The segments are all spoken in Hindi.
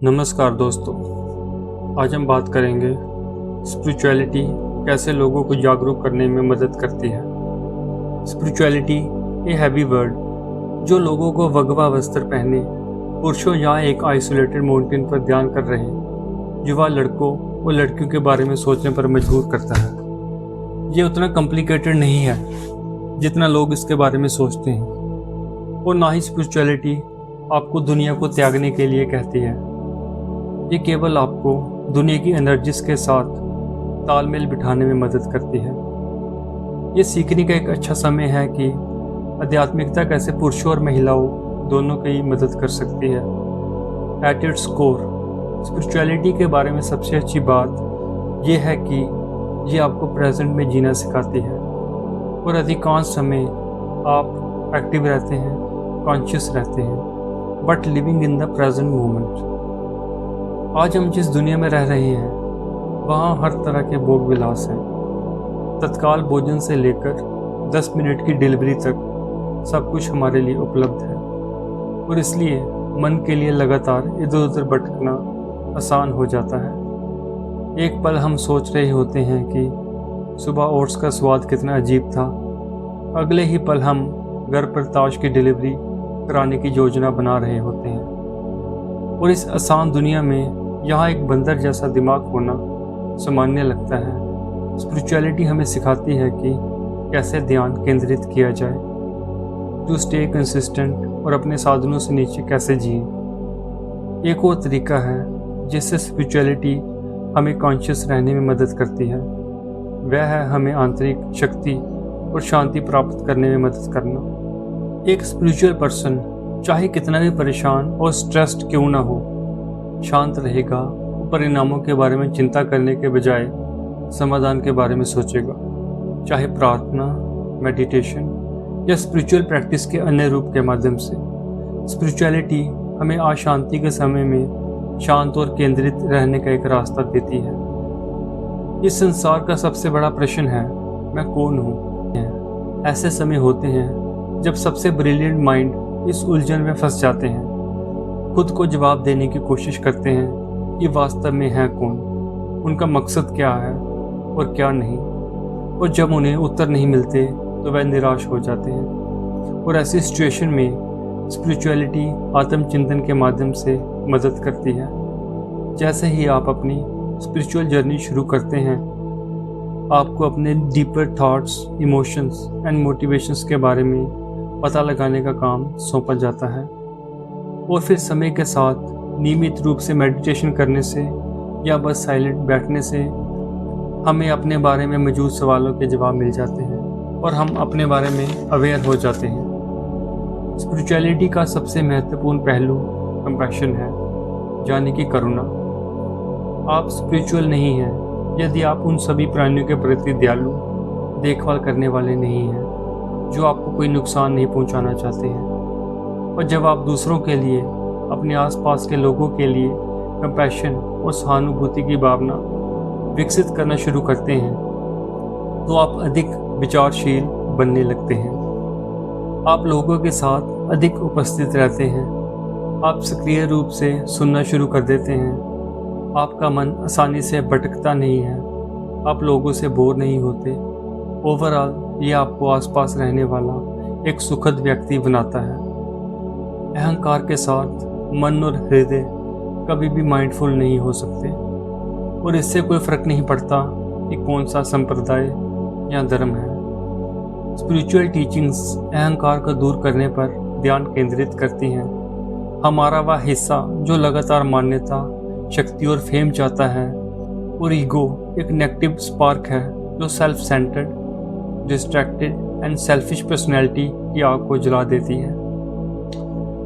नमस्कार दोस्तों, आज हम बात करेंगे स्पिरिचुअलिटी कैसे लोगों को जागरूक करने में मदद करती है। स्पिरिचुअलिटी ए हैवी वर्ड जो लोगों को भगवा वस्त्र पहने पुरुषों या एक आइसोलेटेड माउंटेन पर ध्यान कर रहे युवा लड़कों और लड़कियों के बारे में सोचने पर मजबूर करता है। ये उतना कॉम्प्लिकेटेड नहीं है जितना लोग इसके बारे में सोचते हैं, और ना ही स्पिरिचुअलिटी आपको दुनिया को त्यागने के लिए कहती है। ये केवल आपको दुनिया की एनर्जीज के साथ तालमेल बिठाने में मदद करती है। ये सीखने का एक अच्छा समय है कि आध्यात्मिकता कैसे पुरुषों और महिलाओं दोनों की मदद कर सकती है। एट इट्स कोर, स्पिरिचुअलिटी के बारे में सबसे अच्छी बात यह है कि ये आपको प्रेजेंट में जीना सिखाती है, और अधिकांश समय आप एक्टिव रहते हैं, कॉन्शियस रहते हैं, but living in the present moment. आज हम जिस दुनिया में रह रहे हैं वहाँ हर तरह के भोग विलास हैं। तत्काल भोजन से लेकर 10 मिनट की डिलीवरी तक सब कुछ हमारे लिए उपलब्ध है, और इसलिए मन के लिए लगातार इधर उधर भटकना आसान हो जाता है। एक पल हम सोच रहे होते हैं कि सुबह ओट्स का स्वाद कितना अजीब था, अगले ही पल हम घर पर ताश की डिलीवरी कराने की योजना बना रहे होते हैं। और इस आसान दुनिया में यहाँ एक बंदर जैसा दिमाग होना सामान्य लगता है। स्पिरिचुअलिटी हमें सिखाती है कि कैसे ध्यान केंद्रित किया जाए, टू स्टे कंसिस्टेंट, और अपने साधनों से नीचे कैसे जिए। एक और तरीका है जिससे स्पिरिचुअलिटी हमें कॉन्शियस रहने में मदद करती है, वह है हमें आंतरिक शक्ति और शांति प्राप्त करने में मदद करना। एक स्पिरिचुअल पर्सन चाहे कितना भी परेशान और स्ट्रेस्ड क्यों ना हो, शांत रहेगा, परिणामों के बारे में चिंता करने के बजाय समाधान के बारे में सोचेगा। चाहे प्रार्थना, मेडिटेशन या स्पिरिचुअल प्रैक्टिस के अन्य रूप के माध्यम से, स्पिरिचुअलिटी हमें अशांति के समय में शांत और केंद्रित रहने का एक रास्ता देती है। इस संसार का सबसे बड़ा प्रश्न है, मैं कौन हूँ। ऐसे समय होते हैं जब सबसे ब्रिलियंट माइंड इस उलझन में फंस जाते हैं, खुद को जवाब देने की कोशिश करते हैं कि वास्तव में है कौन, उनका मकसद क्या है और क्या नहीं। और जब उन्हें उत्तर नहीं मिलते तो वह निराश हो जाते हैं। और ऐसी सिचुएशन में स्पिरिचुअलिटी आत्मचिंतन के माध्यम से मदद करती है। जैसे ही आप अपनी स्पिरिचुअल जर्नी शुरू करते हैं, आपको अपने deeper thoughts, emotions and motivations के बारे में पता लगाने का काम सौंपा जाता है। और फिर समय के साथ नियमित रूप से मेडिटेशन करने से या बस साइलेंट बैठने से हमें अपने बारे में मौजूद सवालों के जवाब मिल जाते हैं, और हम अपने बारे में अवेयर हो जाते हैं। स्पिरिचुअलिटी का सबसे महत्वपूर्ण पहलू कंपैशन है, यानी कि करुणा। आप स्पिरिचुअल नहीं हैं यदि आप उन सभी प्राणियों के प्रति दयालु, देखभाल करने वाले नहीं हैं जो आपको कोई नुकसान नहीं पहुंचाना चाहते हैं। और जब आप दूसरों के लिए, अपने आसपास के लोगों के लिए कंपैशन और सहानुभूति की भावना विकसित करना शुरू करते हैं, तो आप अधिक विचारशील बनने लगते हैं। आप लोगों के साथ अधिक उपस्थित रहते हैं, आप सक्रिय रूप से सुनना शुरू कर देते हैं, आपका मन आसानी से भटकता नहीं है, आप लोगों से बोर नहीं होते। ओवरऑल ये आपको आसपास रहने वाला एक सुखद व्यक्ति बनाता है। अहंकार के साथ मन और हृदय कभी भी माइंडफुल नहीं हो सकते, और इससे कोई फर्क नहीं पड़ता कि कौन सा संप्रदाय या धर्म है। स्पिरिचुअल टीचिंग्स अहंकार को दूर करने पर ध्यान केंद्रित करती हैं। हमारा वह हिस्सा जो लगातार मान्यता, शक्ति और फेम चाहता है, और ईगो एक नेगेटिव स्पार्क है जो self centred, distracted and selfish personality की आग को जला देती है।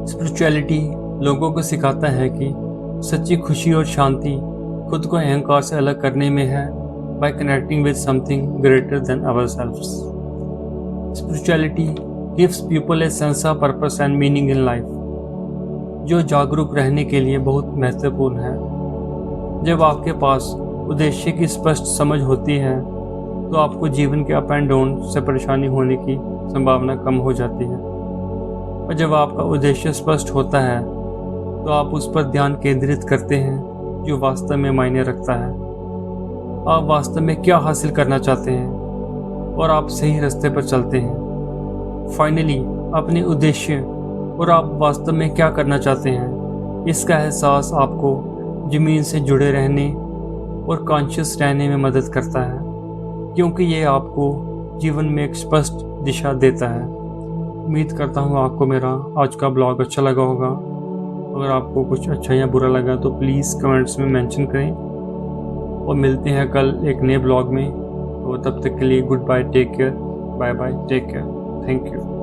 स्पिरिचुअलिटी लोगों को सिखाता है कि सच्ची खुशी और शांति खुद को अहंकार से अलग करने में है, bye connecting with something greater than ourselves. Spirituality gives people a sense of purpose and meaning in life, जो जागरूक रहने के लिए बहुत महत्वपूर्ण है। जब आपके पास उद्देश्य की स्पष्ट समझ होती है तो आपको जीवन के अप एंड डाउन से परेशानी होने की संभावना कम हो जाती है। और जब आपका उद्देश्य स्पष्ट होता है तो आप उस पर ध्यान केंद्रित करते हैं जो वास्तव में मायने रखता है। आप वास्तव में क्या हासिल करना चाहते हैं और आप सही रास्ते पर चलते हैं। फाइनली, अपने उद्देश्य और आप वास्तव में क्या करना चाहते हैं, इसका एहसास आपको ज़मीन से जुड़े रहने और कॉन्शियस रहने में मदद करता है, क्योंकि ये आपको जीवन में एक स्पष्ट दिशा देता है। उम्मीद करता हूँ आपको मेरा आज का ब्लॉग अच्छा लगा होगा। अगर आपको कुछ अच्छा या बुरा लगा तो प्लीज़ कमेंट्स में मेंशन करें, और मिलते हैं कल एक नए ब्लॉग में। तो तब तक के लिए goodbye, take care, bye bye, take care, thank you.